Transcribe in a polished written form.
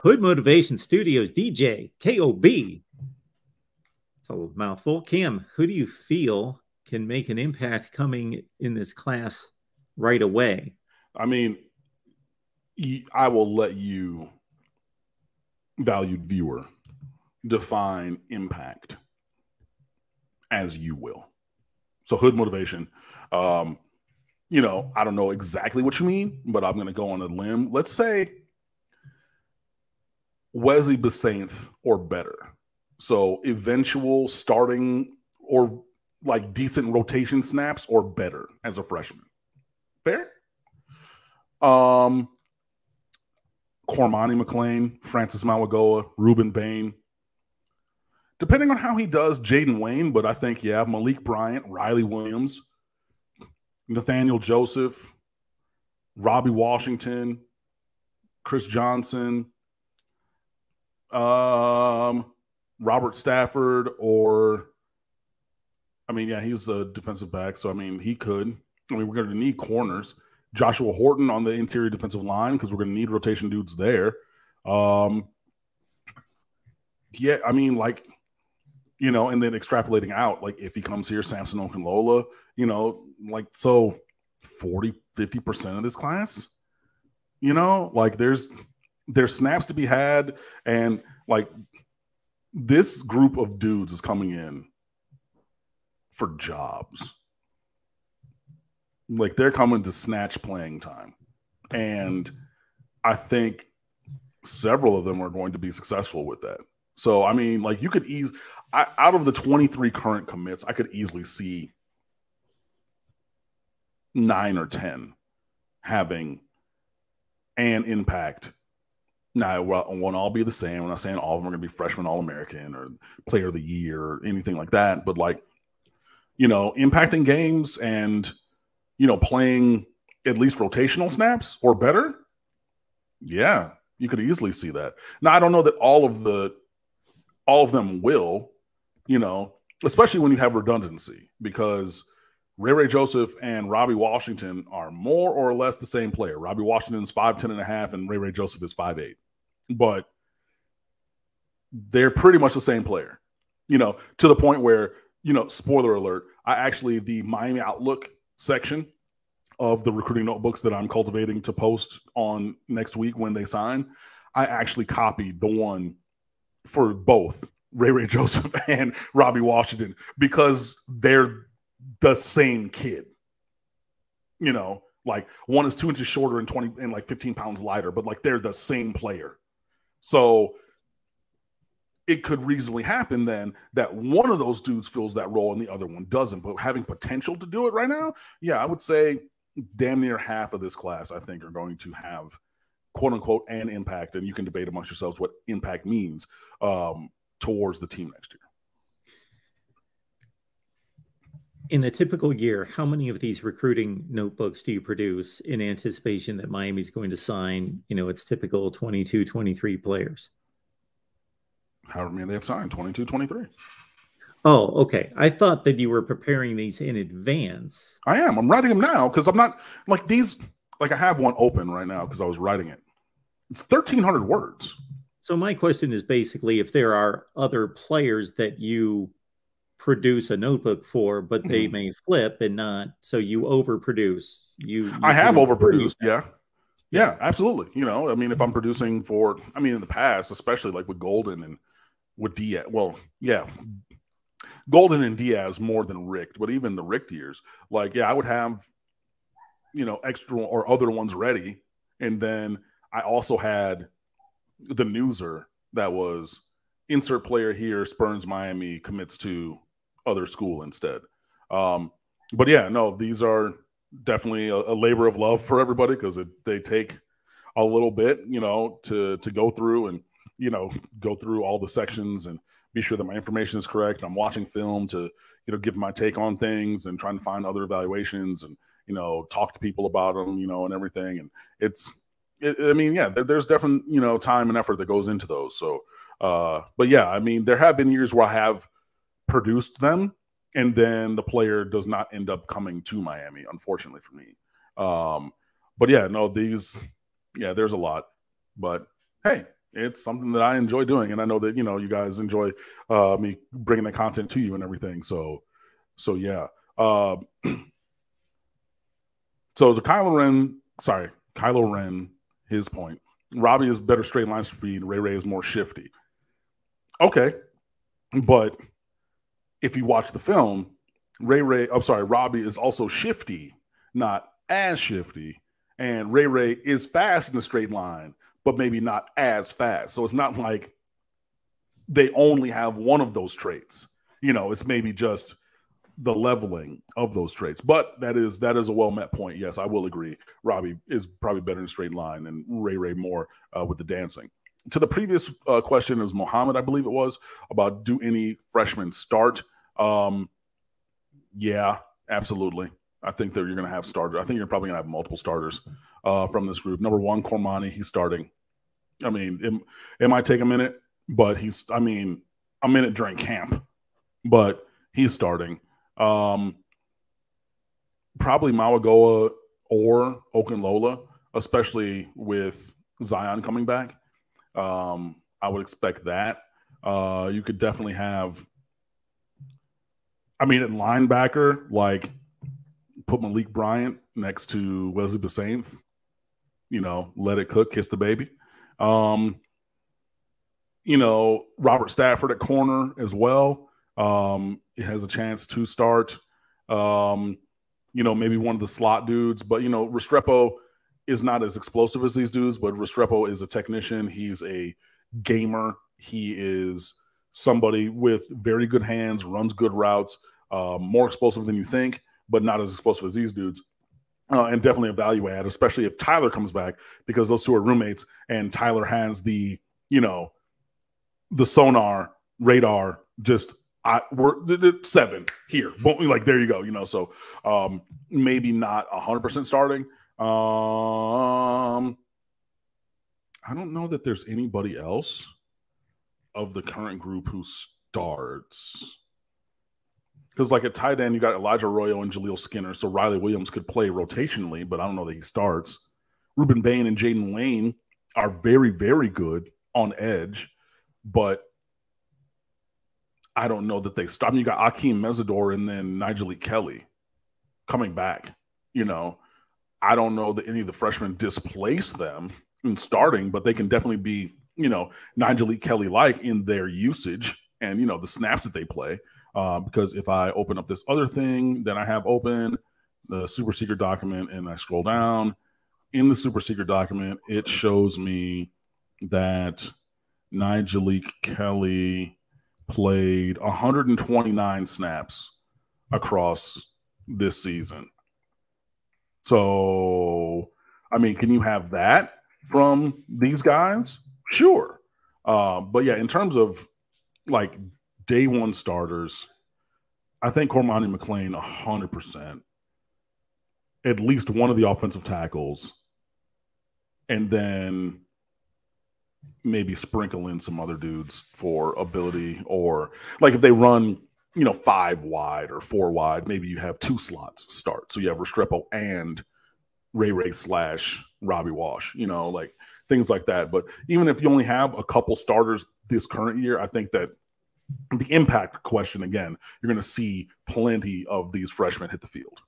Hood Motivation Studios DJ, KOB. It's a mouthful. Cam, who do you feel can make an impact coming in this class right away? I mean, I will let you, valued viewer, define impact as you will. So Hood Motivation, you know, I don't know exactly what you mean, but I'm going to go on a limb. Let's say Wesley Besainth or better. So eventual starting or like decent rotation snaps or better as a freshman. Fair? Cormani McClain, Francis Malagoa, Ruben Bain. Depending on how he does, Jaden Wayne, but I think, yeah, Malik Bryant, Riley Williams, Nathaniel Joseph, Robbie Washington, Chris Johnson, Robert Stafford, or, I mean, yeah, he's a defensive back, so, I mean, he could. I mean, we're going to need corners. Joshua Horton on the interior defensive line because we're going to need rotation dudes there. Yeah, I mean, like, you know, and then extrapolating out, like if he comes here, Samson Okunlola, you know, like, so 40, 50% of this class, you know, like there's snaps to be had. And like this group of dudes is coming in for jobs. Like they're coming to snatch playing time. And I think several of them are going to be successful with that. So, I mean, like you could out of the 23 current commits, I could easily see 9 or 10 having an impact. Now, it won't all be the same. I'm not saying all of them are going to be freshman All-American or player of the year or anything like that. But like, you know, impacting games and, you know, playing at least rotational snaps or better. Yeah, you could easily see that. Now, I don't know that all of them will, you know, especially when you have redundancy, because Ray Joseph and Robbie Washington are more or less the same player. Robbie Washington's 5'10.5" and Ray Joseph is 5'8", but they're pretty much the same player, you know, to the point where, you know, spoiler alert, the Miami Outlook section of the recruiting notebooks that I'm cultivating to post on next week when they sign, I actually copied the one for both Ray Joseph and Robbie Washington because they're the same kid. You know, like one is 2 inches shorter and like 15 pounds lighter, but like they're the same player. So it could reasonably happen then that one of those dudes fills that role and the other one doesn't. But having potential to do it right now, yeah, I would say damn near half of this class, I think, are going to have quote unquote an impact. And you can debate amongst yourselves what impact means towards the team next year. In a typical year, how many of these recruiting notebooks do you produce in anticipation that Miami's going to sign, you know, its typical 22, 23 players? However many they have signed, 22, 23. Oh, okay. I thought that you were preparing these in advance. I am. I'm writing them now because I'm not like these. Like I have one open right now because I was writing it. It's 1,300 words. So my question is basically if there are other players that you produce a notebook for, but they may flip and not, so you overproduce. I have overproduced. Yeah, absolutely. You know, I mean, if I'm producing for, I mean, in the past, especially like with Golden and with Diaz, well, yeah, Golden and Diaz more than Richt, but even the Richt years, like, yeah, I would have, you know, extra or other ones ready. And then I also had the newser that was insert player here, Spurns Miami commits to other school instead. But yeah, no, these are definitely a labor of love for everybody because they take a little bit, you know, to go through and, you know, go through all the sections and be sure that my information is correct. I'm watching film to, you know, give my take on things and trying to find other evaluations and, you know, talk to people about them, you know, and everything. And I mean, yeah, there's definitely, you know, time and effort that goes into those. So, but yeah, I mean, there have been years where I have produced them and then the player does not end up coming to Miami, unfortunately for me. But yeah, no, there's a lot, but hey, It's something that I enjoy doing, and I know that you guys enjoy me bringing the content to you and everything. So yeah. So the Kylo Ren, his point. Robbie is better straight line speed. Ray Ray is more shifty. Okay, but if you watch the film, Robbie is also shifty, not as shifty, and Ray Ray is fast in the straight line, but maybe not as fast. So it's not like they only have one of those traits. It's maybe just the leveling of those traits. But that is a well-met point. Yes, I will agree. Robbie is probably better in a straight line and Ray Ray more with the dancing. To the previous question is Mohammed, I believe it was, about do any freshmen start? Yeah, absolutely. I think that you're going to have starters. I think you're probably going to have multiple starters from this group. Number one, Cormani, he's starting. I mean, it might take a minute, but a minute during camp, but he's starting. Probably Mawagoa or Okunlola, especially with Zion coming back. I would expect that. You could definitely have, at linebacker, like put Malik Bryant next to Wesley Basainth. Let it cook, kiss the baby. Robert Stafford at corner as well. It has a chance to start. Maybe one of the slot dudes, but Restrepo is not as explosive as these dudes, but Restrepo is a technician. He's a gamer. He is somebody with very good hands, runs good routes, more explosive than you think, but not as explosive as these dudes. And definitely a value add, especially if Tyler comes back, because those two are roommates and Tyler has the sonar radar we're 7 here. Like, there you go. So maybe not 100% starting. I don't know that there's anybody else of the current group who starts. Because like at tight end, you got Elijah Arroyo and Jaleel Skinner. So Riley Williams could play rotationally, but I don't know that he starts. Ruben Bain and Jaden Wayne are very, very good on edge, but I don't know that they start. You got Akeem Mesidor and then Nigel Kelly coming back. I don't know that any of the freshmen displace them in starting, but they can definitely be, Nigel Kelly-like in their usage and, the snaps that they play. Because if I open up this other thing that I have open, the super secret document, and I scroll down in the super secret document, it shows me that Nigel Kelly played 129 snaps across this season. So, can you have that from these guys? Sure. But yeah, in terms of like day one starters, I think Cormani McClain 100%. At least one of the offensive tackles. And then maybe sprinkle in some other dudes for ability, or like if they run, 5 wide or 4 wide, maybe you have 2 slots start. So you have Restrepo and Ray Ray / Robbie Wash, like things like that. But even if you only have a couple starters this current year, I think that the impact question, again, you're going to see plenty of these freshmen hit the field.